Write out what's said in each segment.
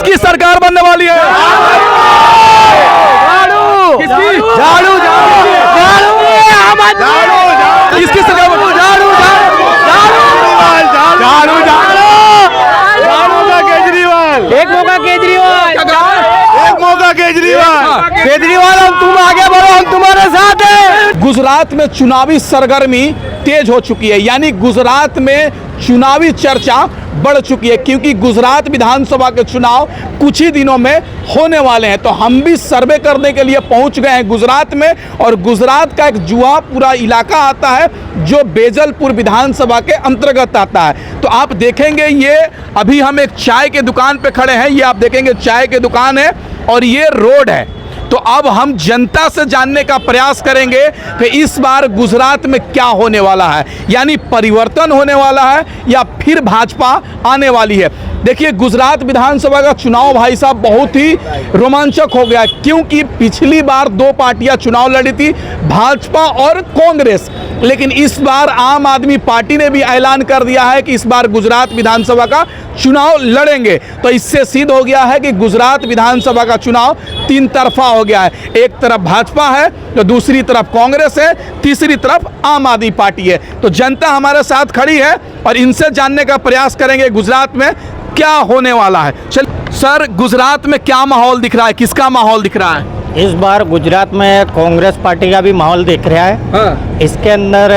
किसकी सरकार बनने वाली है? किसकी? झाड़ू किसकी सरकार? एक मौका केजरीवाल, एक मौका केजरीवाल। केजरीवाल हम तुम आगे बढ़ो, हम तुम्हारे साथ हैं। गुजरात में चुनावी सरगर्मी तेज हो चुकी है, यानी गुजरात में चुनावी चर्चा बढ़ चुकी है, क्योंकि गुजरात विधानसभा के चुनाव कुछ ही दिनों में होने वाले हैं। तो हम भी सर्वे करने के लिए पहुंच गए हैं गुजरात में, और गुजरात का एक जुआपुरा इलाका आता है जो बेजलपुर विधानसभा के अंतर्गत आता है। तो आप देखेंगे, ये अभी हम एक चाय के दुकान पे खड़े हैं, ये आप देखेंगे चाय की दुकान है और ये रोड है। तो अब हम जनता से जानने का प्रयास करेंगे कि इस बार गुजरात में क्या होने वाला है, यानी परिवर्तन होने वाला है या फिर भाजपा आने वाली है। देखिए, गुजरात विधानसभा का चुनाव भाई साहब बहुत ही रोमांचक हो गया, क्योंकि पिछली बार दो पार्टियां चुनाव लड़ी थी, भाजपा और कांग्रेस, लेकिन इस बार आम आदमी पार्टी ने भी ऐलान कर दिया है कि इस बार गुजरात विधानसभा का चुनाव लड़ेंगे। तो इससे सिद्ध हो गया है कि गुजरात विधानसभा का चुनाव तीन तरफा हो गया है। एक तरफ भाजपा है, तो दूसरी तरफ कांग्रेस है, तीसरी तरफ आम आदमी पार्टी है। तो जनता हमारे साथ खड़ी है और इनसे जानने का प्रयास करेंगे गुजरात में क्या होने वाला है। चल सर, गुजरात में क्या माहौल दिख रहा है, किसका माहौल दिख रहा है? इस बार गुजरात में कांग्रेस पार्टी का भी माहौल दिख रहा है। हाँ। इसके अंदर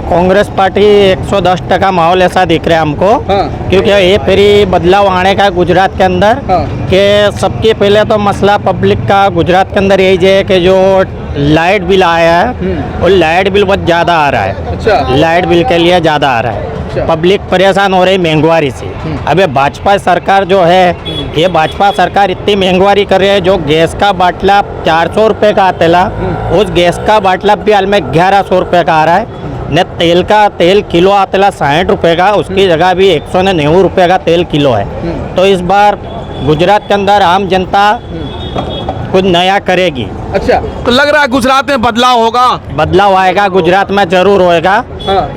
कांग्रेस पार्टी 110% माहौल ऐसा दिख रहा है हमको। हाँ। क्योंकि ये फिर बदलाव आने का गुजरात के अंदर। हाँ। कि सबके पहले तो मसला पब्लिक का गुजरात के अंदर यही है कि जो लाइट बिल आया है वो लाइट बिल बहुत ज़्यादा आ रहा है। अच्छा। लाइट बिल के लिए ज़्यादा आ रहा है। पब्लिक परेशान हो रही महंगाई से। अबे भाजपा सरकार जो है, ये भाजपा सरकार इतनी महंगाई कर रही है, जो गैस का बाटला 400 रुपये का आतेला, उस गैस का बाटला भी हाल में 1100 रुपये का आ रहा है। न तेल किलो आतेला 60 रुपये का, उसकी जगह भी 190 रुपये का तेल किलो है। तो इस बार गुजरात के अंदर आम जनता कुछ नया करेगी। अच्छा, तो लग रहा है गुजरात में बदलाव होगा? बदलाव आएगा, गुजरात में जरूर होएगा। हाँ।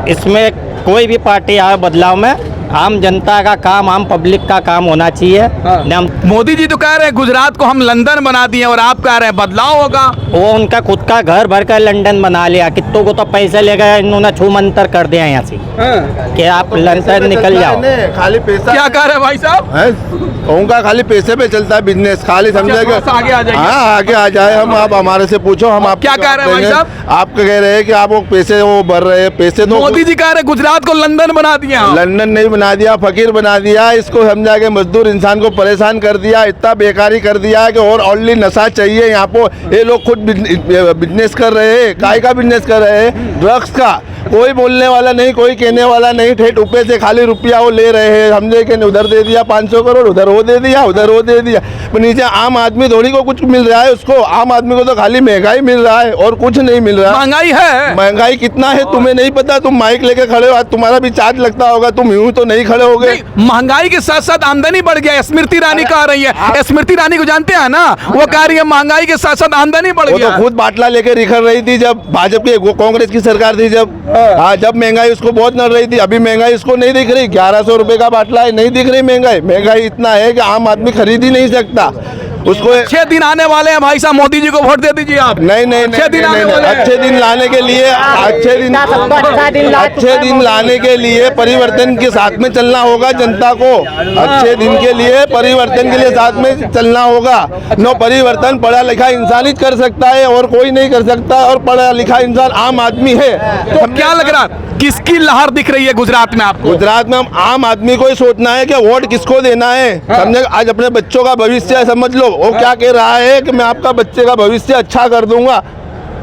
इसमें कोई भी पार्टी आए बदलाव में, आम जनता का काम, आम पब्लिक का काम होना चाहिए। हाँ। मोदी जी तो कह रहे हैं गुजरात को हम लंदन बना दिए, और आप कह रहे हैं बदलाव होगा। वो उनका खुद का घर भर कर लंदन बना लिया, कितनों को तो पैसे ले गए, इन्होंने छूमंतर कर दिया यहाँ से। हाँ। कि आप लंदन निकल जाओ। खाली पैसा क्या कह रहे हैं भाई साहब? उनका खाली पैसे पे चलता है बिजनेस, खाली समझे कि आगे आ जाइए। हाँ आगे आ जाए। हम आप हमारे से पूछो, हम आप क्या कह रहे हैं भाई साहब? आप कह रहे हैं कि आप वो पैसे वो भर रहे हैं, पैसे तो मोदी जी कह रहे हैं गुजरात को लंदन बना दिया। लंदन नहीं बना दिया, फकीर बना दिया। इसको समझा के मजदूर इंसान को परेशान कर दिया, इतना बेकारी कर दिया कि और ऑनली नशा चाहिए यहाँ पे। ये लोग खुद बिजनेस कर रहे हैं। काय का बिजनेस कर रहे हैं? ड्रग्स का। कोई बोलने वाला नहीं, कोई कहने वाला नहीं, ठेठ ऊपर से खाली रुपया वो ले रहे हैं। समझे कि उधर दे दिया 500 करोड़, उधर वो दे दिया, उधर वो दे दिया। पर नीचे आम आदमी थोड़ी को कुछ मिल रहा है। उसको आम आदमी को तो खाली महंगाई मिल रहा है और कुछ नहीं मिल रहा। महंगाई है। महंगाई कितना है तुम्हें नहीं पता? तुम माइक लेके खड़े हो, आज तुम्हारा भी चार्ज लगता होगा, तुम यूं तो नहीं खड़े हो गए। महंगाई के साथ साथ आमदनी बढ़ गया। स्मृति ईरानी कह रही है, स्मृति ईरानी को जानते हैं ना, वो कह रही है महंगाई के साथ साथ आमदनी बढ़ वो गया। तो खुद बाटला लेके रिखड़ रही थी जब भाजपा की कांग्रेस की सरकार थी, जब हाँ जब महंगाई उसको बहुत नड़ रही थी। अभी महंगाई उसको नहीं दिख रही। 1100 रुपए का बाटला है, नहीं दिख रही महंगाई। महंगाई इतना है कि आम आदमी खरीद ही नहीं सकता उसको। 6 दिन आने वाले हैं भाई साहब, मोदी जी को वोट दे दीजिए आप। नहीं नहीं अच्छे दिन आने वाले हैं। अच्छे दिन लाने के लिए अच्छे दिन लाने के लिए परिवर्तन के साथ में चलना होगा जनता को। अच्छे दिन के लिए परिवर्तन के लिए साथ में चलना होगा। नो परिवर्तन पढ़ा लिखा इंसान ही कर सकता है और कोई नहीं कर सकता, और पढ़ा लिखा इंसान आम आदमी है। तो क्या लग रहा है किसकी लहर दिख रही है गुजरात में आपको? गुजरात में हम आम आदमी को ही सोचना है कि वोट किसको देना है। समझे? आज अपने बच्चों का भविष्य समझ लो। वो क्या कह रहा है कि मैं आपका बच्चे का भविष्य अच्छा कर दूंगा।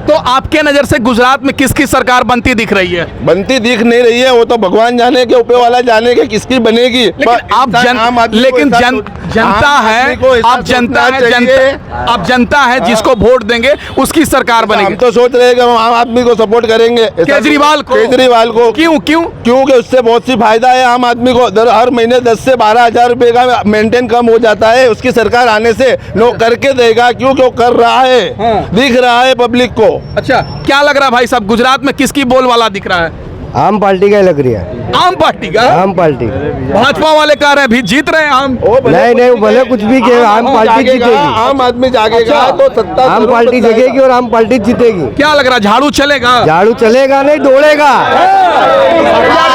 तो आपके नजर से गुजरात में किसकी सरकार बनती दिख रही है? बनती दिख नहीं रही है, वो तो भगवान जाने के, ऊपर वाला जाने के किसकी बनेगी। लेकिन आप जनता है, आप जनता है जिसको वोट देंगे उसकी सरकार बनेगी। हम तो सोच रहे हैं कि हम आम आदमी को सपोर्ट करेंगे, केजरीवाल को। क्योंकि उससे बहुत सी फायदा है आम आदमी को। हर महीने 10 से 12 हजार रुपए का मेंटेन कम हो जाता है उसकी सरकार आने से। लोग करके देगा क्योंकि वो कर रहा है, दिख रहा है पब्लिक को। अच्छा, क्या लग रहा है भाई साहब गुजरात में किसकी बोलबाला दिख रहा है? आम पार्टी का ही लग रही है। आम पार्टी का? आम पार्टी। भाजपा वाले कह रहे हैं भी जीत रहे हैं हम। नहीं नहीं, भले कुछ भी कहे, आम पार्टी जीतेगी। आम आदमी जागेगा तो सत्ता आम जरूर पार्टी बताएगा। जगेगी और आम पार्टी जीतेगी। क्या लग रहा है, झाड़ू चलेगा? झाड़ू चलेगा नहीं, दौड़ेगा।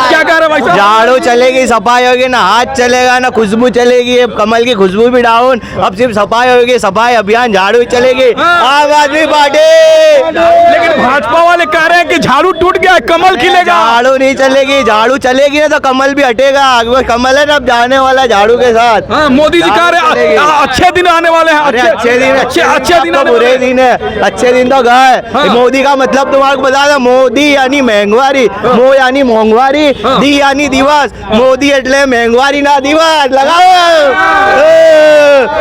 क्या कह रहे हैं भाई साहब? झाड़ू चलेगी, सफाई होगी, ना हाथ चलेगा ना खुशबू चलेगी। अब कमल की खुशबू भी डाउन, अब सिर्फ सफाई होगी, सफाई अभियान, झाड़ू चलेगी। आम आदमी पार्टी। लेकिन भाजपा वाले कह रहे हैं कि झाड़ू टूट गया है, कमल खिलेगा। झाड़ू नहीं चलेगी, झाड़ू चलेगी ना तो कमल भी हटेगा। वो कमल है ना अब जाने वाला झाड़ू के साथ। हाँ, मोदी जी कह रहे हैं अच्छे दिन आने वाले हैं। अरे अच्छे दिन, अच्छे दिन तो आने बुरे वाले हैं। दिन है, अच्छे दिन तो गए। हाँ। मोदी का मतलब तुम्हारे को बता दो, मोदी यानी महंगवारी, मो यानी मोंघवारी, दी यानी दिवस। मोदी एटले महंगवारी ना दिवस, लगाओ।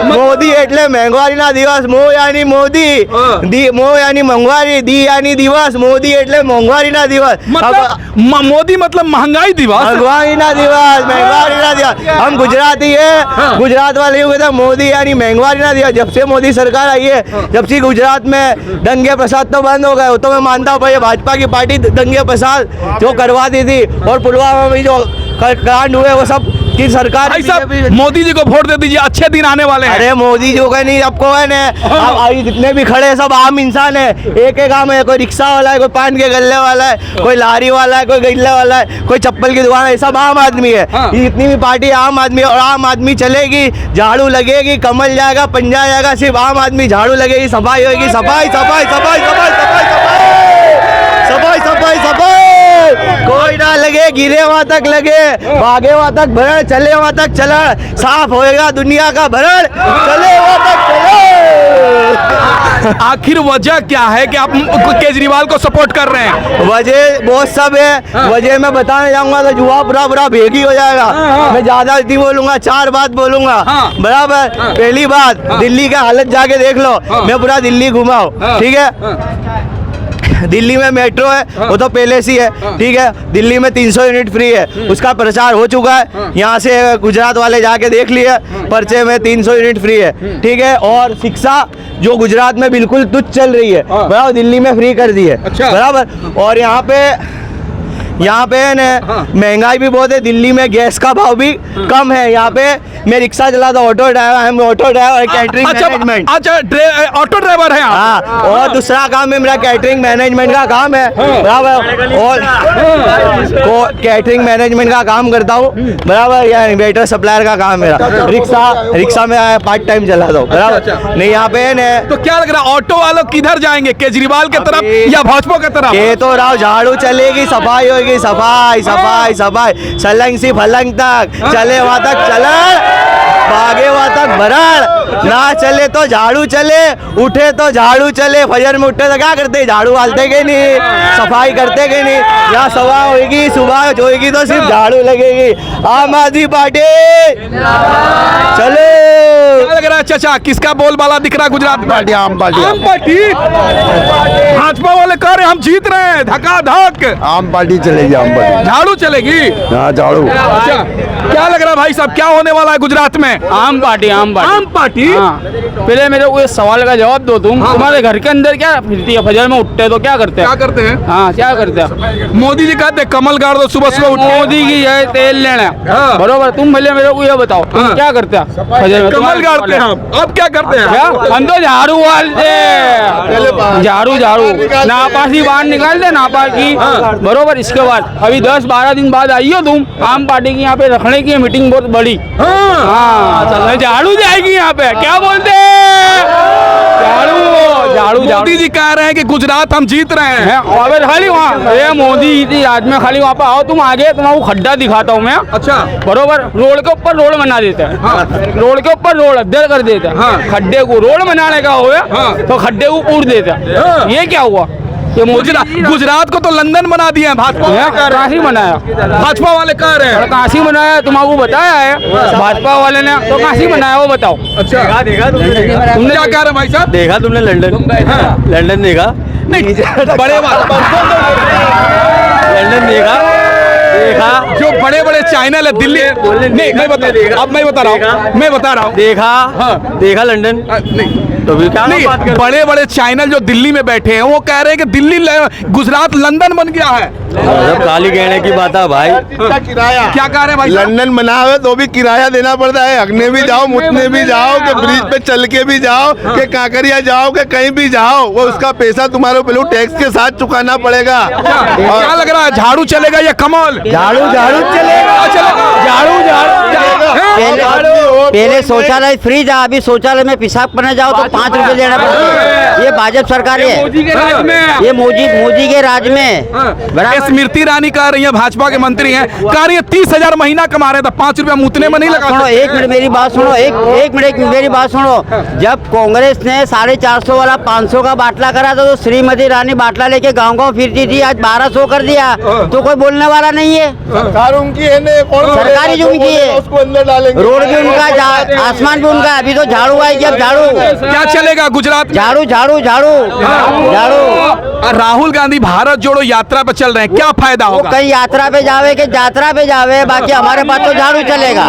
मोदी एटले महंगवारी ना दिवस, मो यानी मोदी, दी मो यानी मोंघवारी, दी यानी दिवस। मोदी एटले मोंघवारी ना दिवस। मतलब मोदी मतलब महंगाई दिवस। महंगवारी ना दिवस, महंगवारी ना दिवस। हम गुजराती है, गुजरात वाले को कहते हैं मोदी यानी महंगवारी ना दिवस। जब से मोदी सरकार आई है, जब से गुजरात में दंगे प्रसाद तो बंद हो गए, वो तो मैं मानता हूँ भाई, भाजपा की पार्टी दंगे प्रसाद जो करवाती थी, और पुलवामा में जो कांड हुए वो सब की सरकार। भाई साहब, मोदी जी को वोट दे दीजिए, अच्छे दिन आने वाले हैं। अरे मोदी जो का नहीं, आपको है ना, अब आई जितने भी खड़े हैं सब आम इंसान है। एक एक आम है, कोई रिक्शा वाला है, कोई पान के गल्ले वाला है, कोई लारी वाला है, कोई गल्ले वाला है, कोई चप्पल की दुकान है, सब आम आदमी है। हाँ। ये जितनी भी पार्टी आम आदमी है, और आम आदमी चलेगी, झाड़ू लगेगी, कमल जाएगा, पंजा जाएगा, सिर्फ आम आदमी, झाड़ू लगेगी, सफाई होगी, सफाई सफाई सफाई सफाई सफाई सफाई सफाई। कोई ना लगे, गिरे वहां तक लगे, भागे वहां तक भरण, चले वहां तक चलन, साफ होएगा दुनिया का भरण, चले वहां तक चले। आखिर वजह क्या है कि आप केजरीवाल को सपोर्ट कर रहे हैं? वजह बहुत सब है। वजह मैं बताने जाऊंगा तो जुआ पूरा पूरा भेगी हो जाएगा। मैं ज्यादा नहीं बोलूंगा, 4 बात बोलूंगा। हाँ। बराबर। पहली बात, दिल्ली का हालत जाके देख लो। मैं पूरा दिल्ली घुमा हूँ, ठीक है। दिल्ली में मेट्रो है, वो तो पहले से ही है, ठीक है। दिल्ली में 300 यूनिट फ्री है, उसका प्रचार हो चुका है। यहाँ से गुजरात वाले जाके देख लिए, पर्चे में 300 यूनिट फ्री है, ठीक है। और शिक्षा जो गुजरात में बिल्कुल तुच्छ चल रही है, बराबर, दिल्ली में फ्री कर दी है, अच्छा। बराबर। और यहाँ पे ना महंगाई भी बहुत है। दिल्ली में गैस का भाव भी कम है। यहाँ पे मैं रिक्शा चलाता हूँ, ऑटो ड्राइवर और कैटरिंग मैनेजमेंट। अच्छा, ऑटो ड्राइवर है आप? हाँ, और दूसरा काम है मेरा कैटरिंग मैनेजमेंट का काम है, बराबर। और कैटरिंग मैनेजमेंट का काम करता हूँ, बराबर, या वेटर सप्लायर का काम मेरा। रिक्शा में पार्ट टाइम चलाता हूँ, बराबर। नहीं यहाँ पे ना, तो क्या लग रहा है, ऑटो वालों किधर जाएंगे, केजरीवाल के तरफ या भाजपा के तरफ? ये तो राव, झाड़ू चलेगी, सफाई होगी, सफाई सफाई सफाई, सलंग से फलंग तक, चले वहां तक चलन, भागे वहां तक भरण, ना चले तो झाड़ू चले, उठे तो झाड़ू चले। फजर में उठे तो क्या करते, झाड़ू डालते के नहीं, सफाई करते के नहीं। यहाँ सभा होगी, सुबह होगी तो सिर्फ झाड़ू लगेगी। आम आदमी पार्टी चले। क्या लग रहा है चाचा, किसका बोलबाला दिख रहा है गुजरात में? पार्टी, आम पार्टी। आम पार्टी। भाजपा वाले कह रहे हैं हम जीत रहे हैं, धकाधक। आम पार्टी चलेगी, आम पार्टी। झाड़ू चलेगी? हाँ, झाड़ू। अच्छा, क्या लग रहा है भाई साहब, क्या होने वाला है गुजरात में? आम पार्टी, आम पार्टी। आम पार्टी? हाँ। पहले मेरे को इस सवाल का जवाब दो तुम। तुम्हारे घर के अंदर क्या फिरती है? फजर में उठते तो क्या करते क्या हैं? करते हैं? हाँ, क्या करते हैं? मोदी जी कहते हैं कमल गाड़ दो, सुबह सुबह उठ के। मोदी की जय तेल लेना। हाँ। बरोबर। तुम पहले मेरे को ये बताओ, तुम हाँ। क्या करते हैं फजर में? कमल तुम्हारे गाड़ते हैं हम। अब क्या करते हैं? क्या? हम तो झाड़ू वालते, झाड़ू झाड़ू नापासी बाहर निकालते, नापासी। बरोबर। इसके बाद अभी 10-12 दिन बाद आई हो तुम। आम पार्टी की यहाँ पे रखने की मीटिंग बहुत बड़ी। हाँ, झाड़ू जाएगी यहाँ पे। क्या बोलते हैं? झाड़ू झाड़ू झाड़ू। मोदी जी कह रहे हैं कि गुजरात हम जीत रहे हैं। हैं? और फिर खाली वहाँ ये मोदी जी राज में खाली वहाँ पे आओ तुम, आगे तुम्हारा खड्डा दिखाता हूँ मैं। अच्छा। बरोबर। रोड के ऊपर रोड बना देते हैं। हाँ। रोड के ऊपर रोड अद्धर कर देते हैं। हाँ। खड्डे को रोड बनाने का हुआ हाँ। तो खड्डे को पूर देते हैं। हाँ। ये क्या हुआ? ये मोदी गुजरात को तो लंदन बना दिया है भाजपा वाले कह रहे कहाँ से बनाया? हैं। भाजपा वाले कह रहे हैं। कहाँ से बनाया? तुम्हारा बताया है भाजपा वाले ने, तो कहाँ से बनाया वो बताओ। अच्छा, तुमने क्या कह रहे हैं भाई साहब? देखा तुमने लंदन? लंदन देखा? नहीं, बड़े लंदन देखा जो बड़े बड़े चैनल है दिल्ली, नहीं मैं बता रहा हूँ देखा? हाँ। देखा लंदन? नहीं तो भी क्या नहीं, बात कर? बड़े बड़े चैनल जो दिल्ली में बैठे हैं वो कह रहे हैं कि दिल्ली गुजरात लंदन बन गया है। सब काली कहने की बात है भाई। का किराया क्या कह रहे हैं भाई साहब? लंदन बना हुआ तो भी किराया देना पड़ता है। अगने भी जाओ, मुतने भी जाओ, कि ब्रिज पे चल के भी जाओ, कि कांकरिया जाओ, कि कहीं भी जाओ, वो उसका पैसा तुम्हारे पहले टैक्स के साथ चुकाना पड़ेगा। क्या लग रहा है, झाड़ू चलेगा या कमल? झाड़ू झाड़ू चलेगा, झाड़ू पहले शौचालय फ्री था, अभी शौचालय में पेशाब करने जाओ तो 5 रुपए देना पड़ता है। ये भाजपा सरकार है, मोदी के राज में। ये मोदी के राज में बराबर। स्मृति ईरानी कह रही है, भाजपा के मंत्री हैं, कह रही है 30,000 महीना कमा रहे थे, 5 रुपया मुतने में नहीं लगा। सुनो, एक मिनट मेरी बात सुनो, एक मिनट मेरी बात सुनो। जब कांग्रेस ने 450 वाला 500 का बाटला करा था तो श्रीमती रानी बाटला लेके गांव-गांव फिरती थी, आज 1200 कर दिया तो कोई बोलने वाला नहीं है। सरकार उनकी है ना, कौन सरकारी जो उनकी है, उसको अंदर डालेंगे। रोड भी उनका, आसमान भी उनका। अभी तो झाड़ू आएगी, अब झाड़ू क्या चलेगा गुजरात में? झाड़ू झाड़ू झाड़ू झाड़ू। और राहुल गांधी भारत जोड़ो यात्रा पर चल रहे हैं, क्या फायदा वो होगा? कहीं यात्रा पे जावे कि यात्रा पे जावे, बाकी हमारे पास तो झाड़ू चलेगा,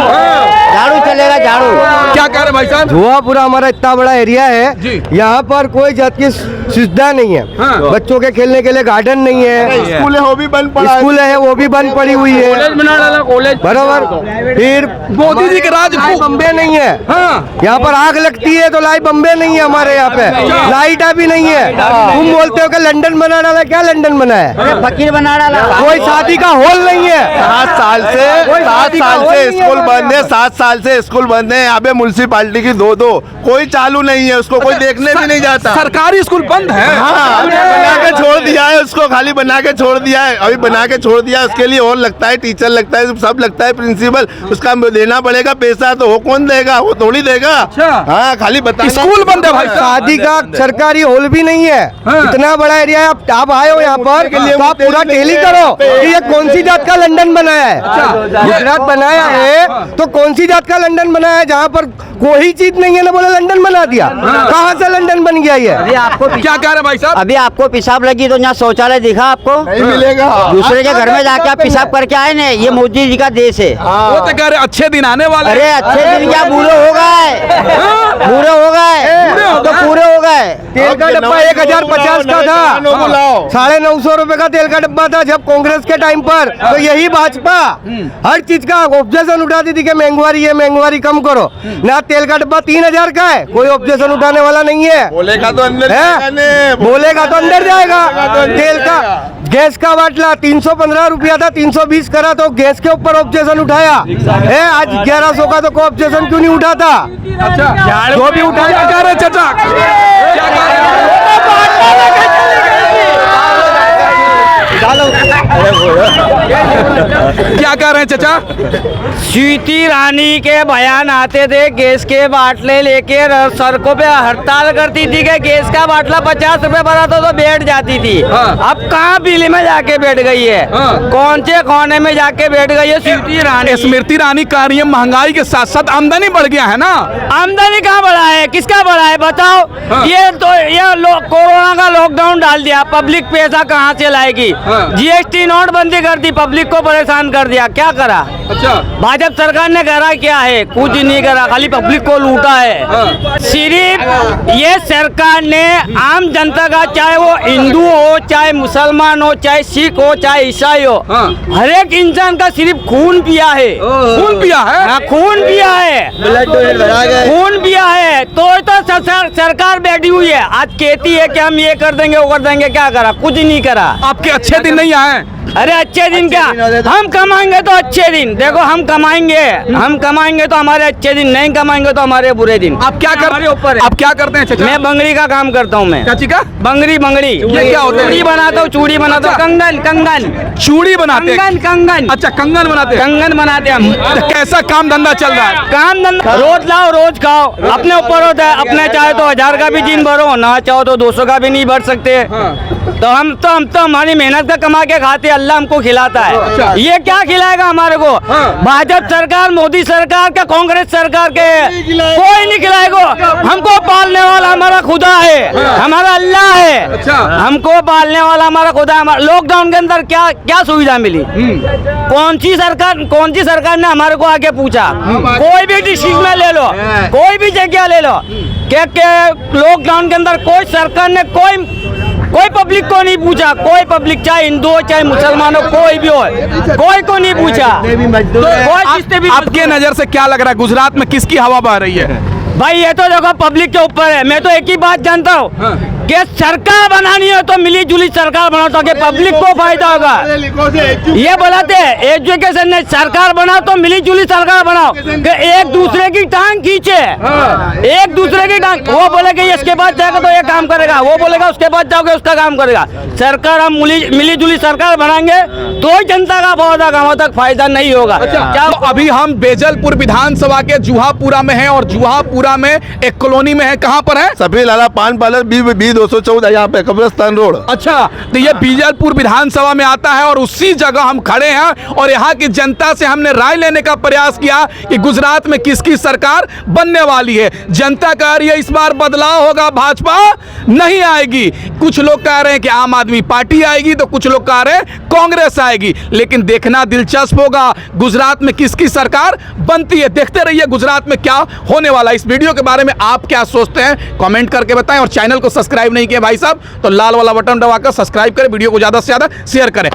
झाड़ू चलेगा, झाड़ू। क्या कह रहे हैं भाई साहब? धुआंपुरा हमारा इतना बड़ा एरिया है, जी। यहाँ पर कोई जात की सुविधा नहीं है। हाँ। बच्चों के खेलने के लिए गार्डन नहीं है, स्कूल है वो भी बंद पड़ा है। स्कूल है वो भी बंद पड़ी हुई है, कॉलेज बना डाला, कॉलेज बराबर। फिर मोदी जी के राज लाइट बम्बे नहीं है, हाँ। यहाँ पर आग लगती है तो लाइट बम्बे नहीं है हमारे यहाँ पे, लाइट अभी नहीं है। तुम बोलते हो कि लंदन बना डाला, क्या लंदन बना है? अरे फकीर बना डाला। कोई शादी का हॉल नहीं है। 7 साल से कोई 7 शादी का साल हॉल से नहीं है स्कूल हमारे बंद है, 7 साल से स्कूल बंद है। यहाँ पे म्यूनसिपालिटी की दो कोई चालू नहीं है, उसको कोई देखने भी नहीं जाता। सरकारी स्कूल बंद है। हाँ, बना के छोड़ दिया है उसको, खाली बना के छोड़ दिया है, अभी बना के छोड़ दिया है। उसके लिए और लगता है, टीचर लगता है, सब लगता है, प्रिंसिपल, उसका देना पड़ेगा पैसा। तो वो कौन देगा? वो थोड़ी देगा। हाँ, खाली बता। स्कूल बंद है भाई साहब। शादी का सरकारी हॉल भी नहीं है। इतना बड़ा एरिया है, आप आए हो यहाँ पर तो आप पूरा टेली करो कि ये कौन सी जात का लंदन बनाया है। गुजरात बनाया है तो कौन सी जात का लंदन बनाया है? जहाँ पर कोई चीज नहीं है ना, बोले लंदन बना दिया। कहाँ से लंदन बन गया ये? अभी आपको क्या कह रहे हैं भाई साहब? अभी आपको पेशाब लगी तो यहाँ शौचालय दिखा आपको? नहीं मिलेगा। दूसरे के घर में जाके आप पेशाब करके आए ना, ये मोदी जी का देश है। वो तो कह रहे अच्छे दिन आने वाले हैं। अरे अच्छे दिन क्या, बूढ़े हो गए, बूढ़े हो गए तो पूरे हो गए। तेल का डब्बा 1050 का था, बुलाओ। 950 रुपए का तेल का डब्बा था जब कांग्रेस के टाइम पर। तो यही भाजपा हर चीज का ऑब्जेक्शन उठाती थी कि महंगाई है, महंगाई कम करो ना। तेल का डब्बा 3000 का है, कोई ऑब्जेक्शन उठाने वाला नहीं है। बोलेगा तो अंदर है? जाएगा ने। बोलेगा तो अंदर जाएगा। तो अंदर तेल का जाएगा। गैस का बाटला 315 रुपया था, 320 करा तो गैस के ऊपर ऑब्जेक्शन उठाया है। आज 1100 का तो कोई ऑब्जेक्शन क्यों नहीं उठाता? अच्छा, जो भी उठा क्या कह रहे हैं चाचा? क्या कह रहे हैं? क्या कह रहे हैं चाचा? स्मृति रानी के बयान आते थे, गैस के बाटले लेके सड़कों पे हड़ताल करती थी कि गैस का बाटला 50 रुपए भरा तो बैठ जाती थी। हाँ। अब कहाँ बिल में जाके बैठ गई है? हाँ। कौन से कोने में जाके बैठ गई है स्मृति रानी? स्मृति ईरानी कह रही है महंगाई के साथ साथ आमदनी बढ़ गया है ना। आमदनी कहाँ बढ़ा है, किसका बढ़ा है बताओ? हाँ। ये कोरोना का लॉकडाउन डाल दिया, पब्लिक पैसा कहाँ से लाएगी? हाँ। जीएसटी नोटबंदी कर दी, पब्लिक को परेशान कर दिया, क्या करा? अच्छा, भाजपा सरकार ने करा क्या है? कुछ नहीं करा, खाली पब्लिक को लूटा है। हाँ। सिर्फ ये सरकार ने आम जनता का, चाहे वो हिंदू हो, चाहे मुसलमान हो, चाहे सिख हो, चाहे ईसाई हो, हाँ। हर एक इंसान का सिर्फ खून पिया है। खून पिया है। हाँ, खून पिया है, खून पिया है। तो सरकार बैठी हुई है, आज कहती है कि हम ये कर देंगे, वो कर देंगे, क्या करा? कुछ नहीं करा। आपके अच्छे दिन नहीं आए। अरे अच्छे दिन क्या, हम कमाएंगे तो अच्छे दिन। देखो हम कमाएंगे तो हमारे अच्छे दिन, नहीं कमाएंगे तो हमारे बुरे दिन। आप क्या करते ऊपर? आप क्या करते हैं चाचा? मैं बंगड़ी का काम करता हूँ। मैं चाची का बंगड़ी ये क्या होता है? चूड़ी बनाता हूँ, चूड़ी बनाता हूँ, कंगन चूड़ी बनाते हैं। कंगन अच्छा, कंगन बनाते हैं। कंगन बनाते हैं हम। तो कैसा काम धंधा चल रहा है? काम धंधा रोज लाओ रोज खाओ, अपने ऊपर होता है। अपने चाहे तो 1000 का भी दिन भरो, ना चाहो तो 200 का भी नहीं भर सकते। तो हम तो हमारी मेहनत का कमा के खाते, अल्लाह हमको खिलाता है। ये क्या खिलाएगा हमारे को? भाजपा सरकार, मोदी सरकार का, कांग्रेस सरकार के कोई नहीं खिलाएगा। हमको पालने वाला हमारा खुदा है, हमारा अल्लाह है। अच्छा। हमको पालने वाला हमारा खुदा है। लॉकडाउन के अंदर क्या क्या सुविधा मिली? कौन सी सरकार ने हमारे को आगे पूछा? कोई भी डिस्ट्रिक्ट में ले लो, कोई भी जगह ले लो, क्या लॉकडाउन के अंदर कोई सरकार ने कोई पब्लिक को नहीं पूछा, कोई पब्लिक चाहे हिंदू हो चाहे मुसलमान हो कोई भी हो, कोई को नहीं पूछा। कोई किसने भी आपके नजर से क्या लग रहा है गुजरात में किसकी हवा बह रही है? भाई ये तो देखो पब्लिक के ऊपर है। मैं तो एक ही बात जानता हूँ कि सरकार बनानी है तो मिली जुली सरकार बनाओ ताकि पब्लिक को फायदा होगा। ये बोलाते हैं एजुकेशन ने सरकार बनाओ तो मिली जुली सरकार बनाओ कि एक दूसरे की टांग खींचे, एक दूसरे की टांग। वो बोलेगा इसके बाद जाएगा तो ये काम करेगा, वो बोलेगा उसके बाद जाओगे उसका काम करेगा। सरकार हम मिली जुली सरकार बनाएंगे तो जनता का बहुत गाँव तक फायदा नहीं होगा। क्या तो अभी हम बेजलपुर विधानसभा के जुहापुरा में हैं और जुहापुरा में एक कॉलोनी में है। कहाँ पर है? सफी लाला पान पार्लर बी 214 यहाँ पे कब्रिस्तान रोड। अच्छा, तो ये बीजलपुर विधानसभा में आता है और उसी जगह हम खड़े हैं और यहाँ की जनता से हमने राय लेने का प्रयास किया कि गुजरात में किसकी सरकार बनने वाली है। जनता कह रही है इस बार बदलाव होगा, भाजपा नहीं आएगी। कुछ लोग कह रहे हैं कि आम आदमी पार्टी आएगी, तो कुछ लोग कह रहे हैं कांग्रेस आएगी। लेकिन देखना दिलचस्प होगा गुजरात में किसकी सरकार बनती है। देखते रहिए गुजरात में क्या होने वाला है। इस वीडियो के बारे में आप क्या सोचते हैं कमेंट करके बताएं और चैनल को सब्सक्राइब नहीं किया भाई साहब तो लाल वाला बटन दबाकर सब्सक्राइब करें, वीडियो को ज्यादा से ज्यादा शेयर करें।